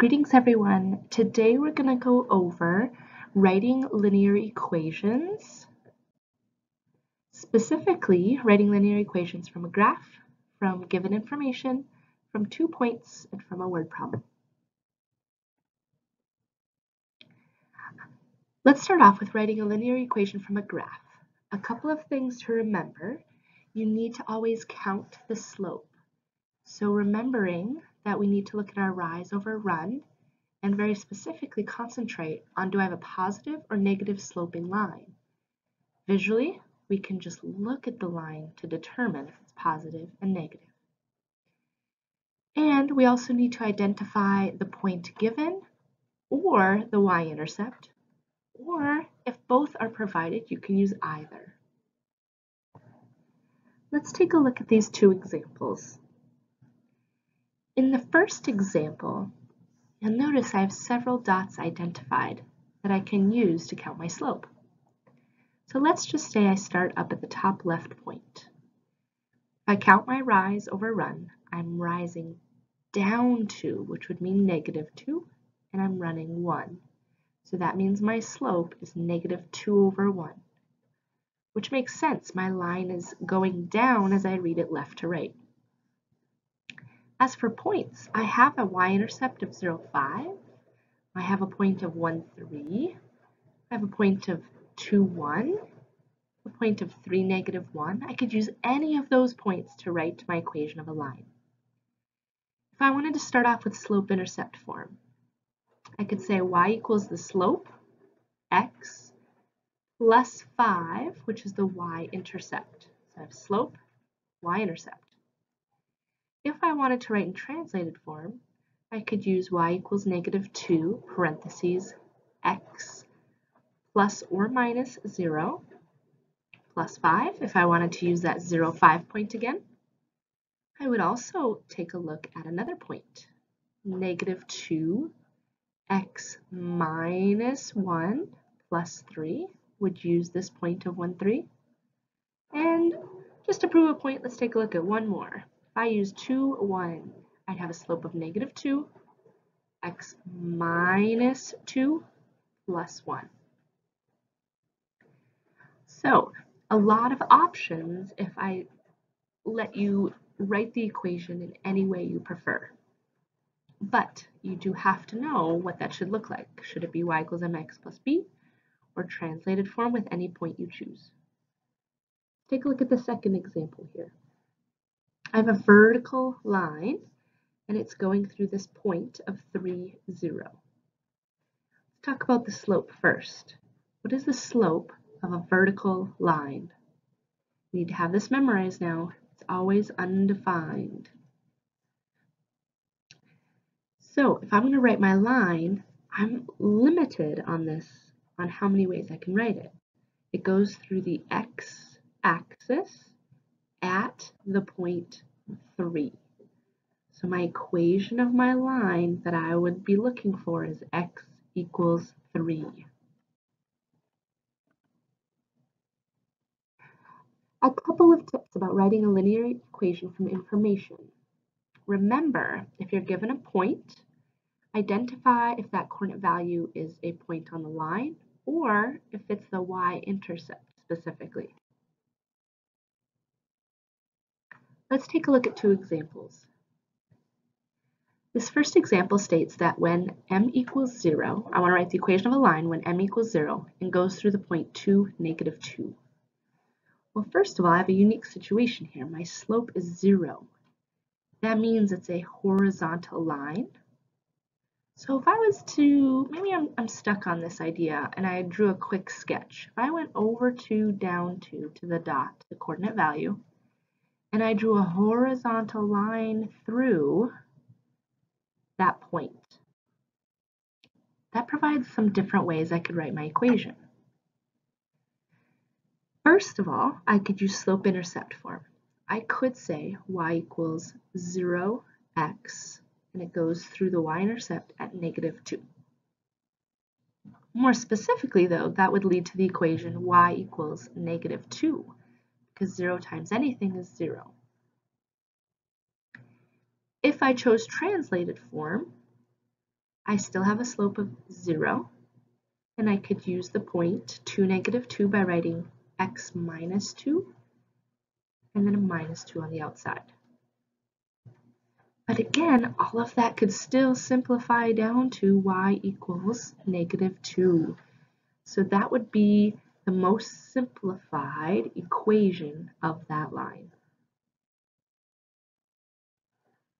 Greetings everyone. Today we're going to go over writing linear equations, specifically writing linear equations from a graph, from given information, from 2 points, and from a word problem. Let's start off with writing a linear equation from a graph. A couple of things to remember. You need to always count the slope. So remembering that we need to look at our rise over run and very specifically concentrate on, do I have a positive or negative sloping line? Visually, we can just look at the line to determine if it's positive and negative. And we also need to identify the point given or the y-intercept, or if both are provided, you can use either. Let's take a look at these two examples. In the first example, you'll notice I have several dots identified that I can use to count my slope. So let's just say I start up at the top left point. If I count my rise over run, I'm rising down 2, which would mean -2, and I'm running 1. So that means my slope is -2 over 1, which makes sense. My line is going down as I read it left to right. As for points, I have a y-intercept of 0, 5. I have a point of 1, 3. I have a point of 2, 1. A point of 3, -1. I could use any of those points to write my equation of a line. If I wanted to start off with slope-intercept form, I could say y equals the slope, x, plus 5, which is the y-intercept. So I have slope, y-intercept. If I wanted to write in translated form, I could use y equals -2, parentheses, x, plus or minus 0, plus 5. If I wanted to use that 0, 5 point again, I would also take a look at another point. -2, x minus 1 plus 3 would use this point of 1, 3. And just to prove a point, let's take a look at one more. If I use 2, 1, I'd have a slope of -2, x minus 2 plus 1. So a lot of options if I let you write the equation in any way you prefer. But you do have to know what that should look like. Should it be y equals mx plus b, or translated form with any point you choose? Take a look at the second example here. I have a vertical line, and it's going through this point of 3, 0. Let's talk about the slope first. What is the slope of a vertical line? You need to have this memorized now. It's always undefined. So if I'm going to write my line, I'm limited on this, on how many ways I can write it. It goes through the x-axis at the point 3. So my equation of my line that I would be looking for is x equals 3. A couple of tips about writing a linear equation from information. Remember, if you're given a point, identify if that coordinate value is a point on the line or if it's the y-intercept specifically. Let's take a look at two examples. This first example states that when m equals 0, I want to write the equation of a line when m equals 0 and goes through the point 2, -2. Well, first of all, I have a unique situation here. My slope is 0. That means it's a horizontal line. So if I was to, maybe I'm stuck on this idea and I drew a quick sketch. If I went over 2, down 2 to the dot, the coordinate value, and I drew a horizontal line through that point, that provides some different ways I could write my equation. First of all, I could use slope-intercept form. I could say y equals 0x, and it goes through the y-intercept at -2. More specifically, though, that would lead to the equation y equals -2, because 0 times anything is 0. If I chose translated form, I still have a slope of 0, and I could use the point 2, -2 by writing x minus 2 and then a minus 2 on the outside. But again, all of that could still simplify down to y equals -2. So that would be the most simplified equation of that line.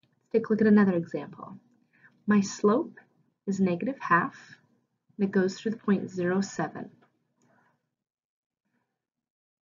Let's take a look at another example. My slope is -1/2, and it goes through the point 0, 7.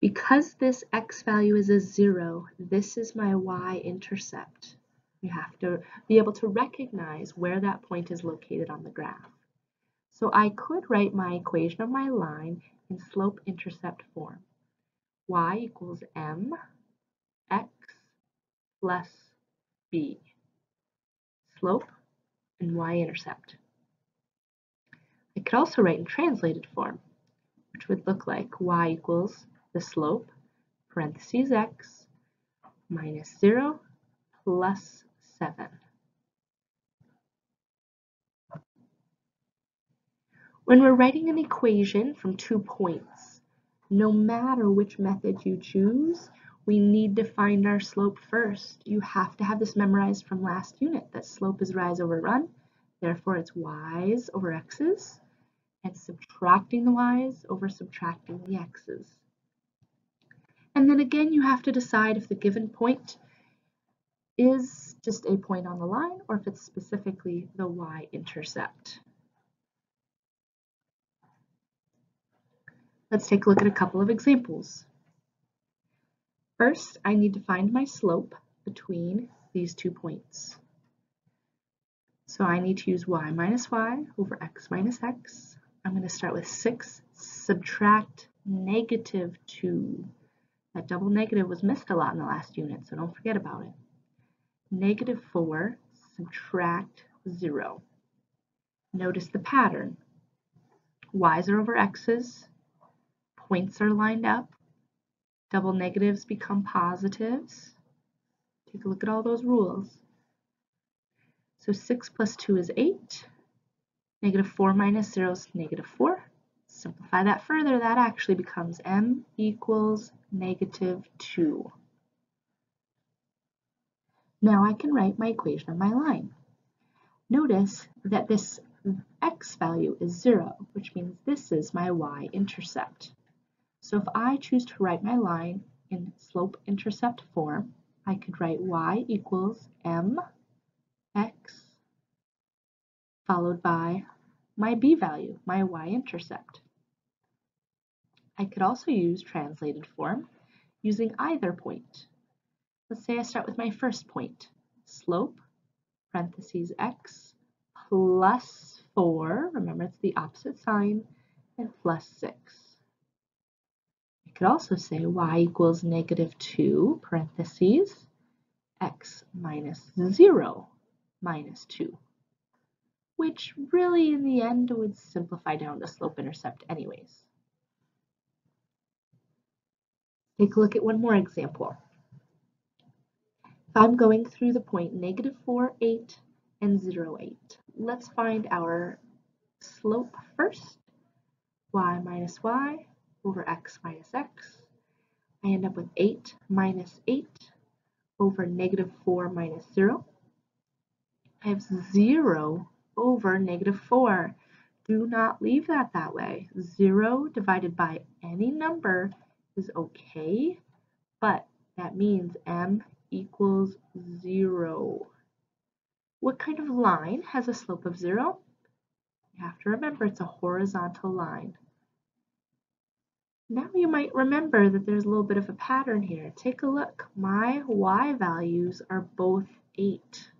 Because this x value is a 0, this is my y-intercept. You have to be able to recognize where that point is located on the graph. So I could write my equation of my line in slope-intercept form. Y equals mx plus b. Slope and y-intercept. I could also write in translated form, which would look like y equals the slope, parentheses x, minus 0 plus 7. When we're writing an equation from 2 points, no matter which method you choose, we need to find our slope first. You have to have this memorized from last unit, that slope is rise over run, therefore it's y's over x's, and subtracting the y's over subtracting the x's. And then again, you have to decide if the given point is just a point on the line or if it's specifically the y-intercept. Let's take a look at a couple of examples. First, I need to find my slope between these 2 points. So I need to use y minus y over x minus x. I'm going to start with 6, subtract -2. That double negative was missed a lot in the last unit, so don't forget about it. -4, subtract 0. Notice the pattern. Y's are over x's, points are lined up, double negatives become positives. Take a look at all those rules. So 6 plus 2 is 8. -4 minus 0 is -4. Simplify that further, that actually becomes m equals -2. Now I can write my equation of my line. Notice that this x value is 0, which means this is my y-intercept. So if I choose to write my line in slope-intercept form, I could write y equals mx followed by my b value, my y-intercept. I could also use translated form using either point. Let's say I start with my first point, slope, parentheses x, plus 4, remember it's the opposite sign, and plus 6. I could also say y equals -2, parentheses, x minus 0 minus 2, which really in the end would simplify down to slope-intercept anyways. Take a look at one more example. If I'm going through the point -4, 8, and 0, 8, let's find our slope first. Y minus y over x minus x. I end up with 8 minus 8 over -4 minus 0. I have 0 over -4. Do not leave that way. 0 divided by any number is okay, but that means m equals 0. What kind of line has a slope of 0? You have to remember it's a horizontal line. Now you might remember that there's a little bit of a pattern here. Take a look. My y values are both 8.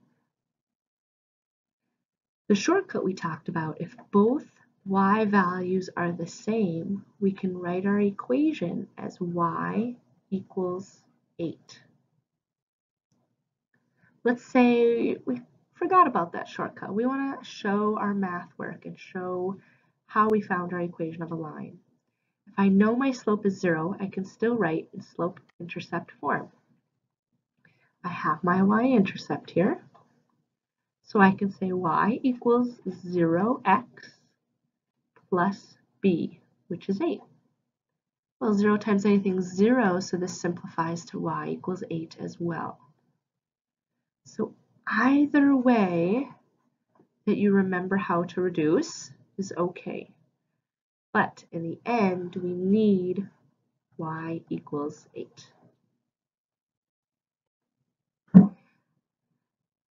The shortcut we talked about, if both y values are the same, we can write our equation as y equals 8. Let's say we forgot about that shortcut. We want to show our math work and show how we found our equation of a line. If I know my slope is 0, I can still write in slope-intercept form. I have my y-intercept here. So I can say y equals 0x plus b, which is 8. Well, 0 times anything is 0, so this simplifies to y equals 8 as well. So either way that you remember how to reduce is okay. But in the end, we need y equals 8.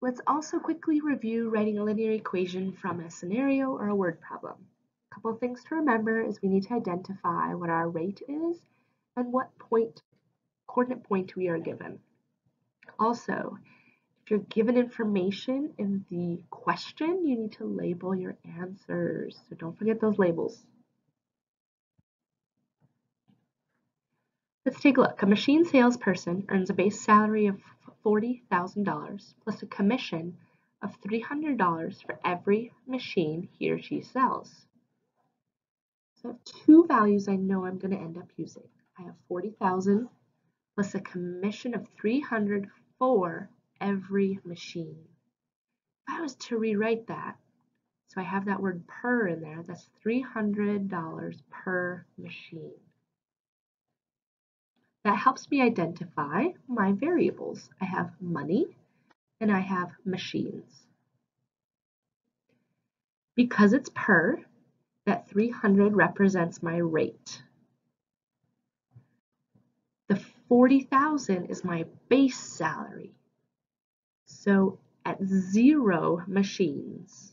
Let's also quickly review writing a linear equation from a scenario or a word problem. A couple of things to remember is we need to identify what our rate is and what coordinate point we are given. Also, if you're given information in the question, you need to label your answers. So don't forget those labels. Let's take a look. A machine salesperson earns a base salary of $40,000 plus a commission of $300 for every machine he or she sells. So I have two values I know I'm going to end up using. I have 40,000 plus a commission of 300 for every machine. If I was to rewrite that, so I have that word per in there, that's $300 per machine. That helps me identify my variables. I have money and I have machines. Because it's per, that 300 represents my rate. The 40,000 is my base salary. So at 0 machines,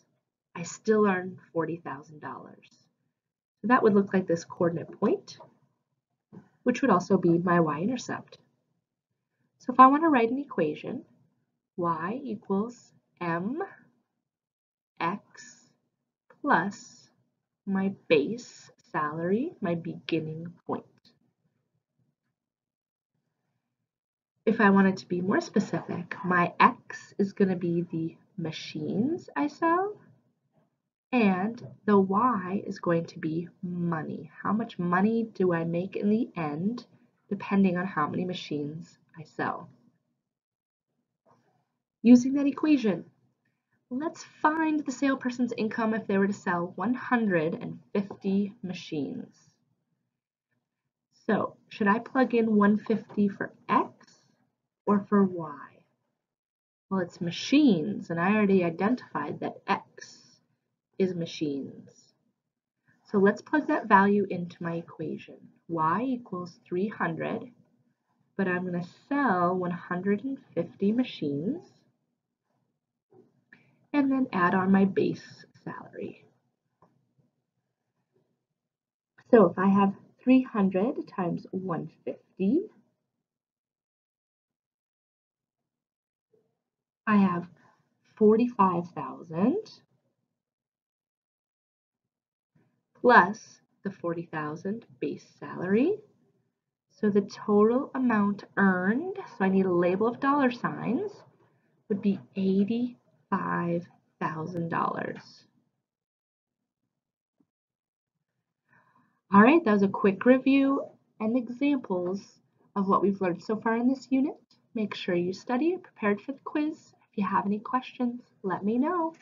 I still earn $40,000. So that would look like this coordinate point, which would also be my y-intercept. So if I want to write an equation, y equals mx plus my base salary, my beginning point. If I wanted to be more specific, my x is going to be the machines I sell, and the y is going to be money. How much money do I make in the end, depending on how many machines I sell. Using that equation, let's find the salesperson's income if they were to sell 150 machines. So should I plug in 150 for x or for y? Well, it's machines, and I already identified that x is machines. So let's plug that value into my equation. Y equals 300, but I'm going to sell 150 machines and then add on my base salary. So if I have 300 times 150, I have 45,000 plus the 40,000 base salary. So the total amount earned, so I need a label of dollar signs, would be $85,000. All right, that was a quick review and examples of what we've learned so far in this unit. Make sure you study, prepared for the quiz. If you have any questions, let me know.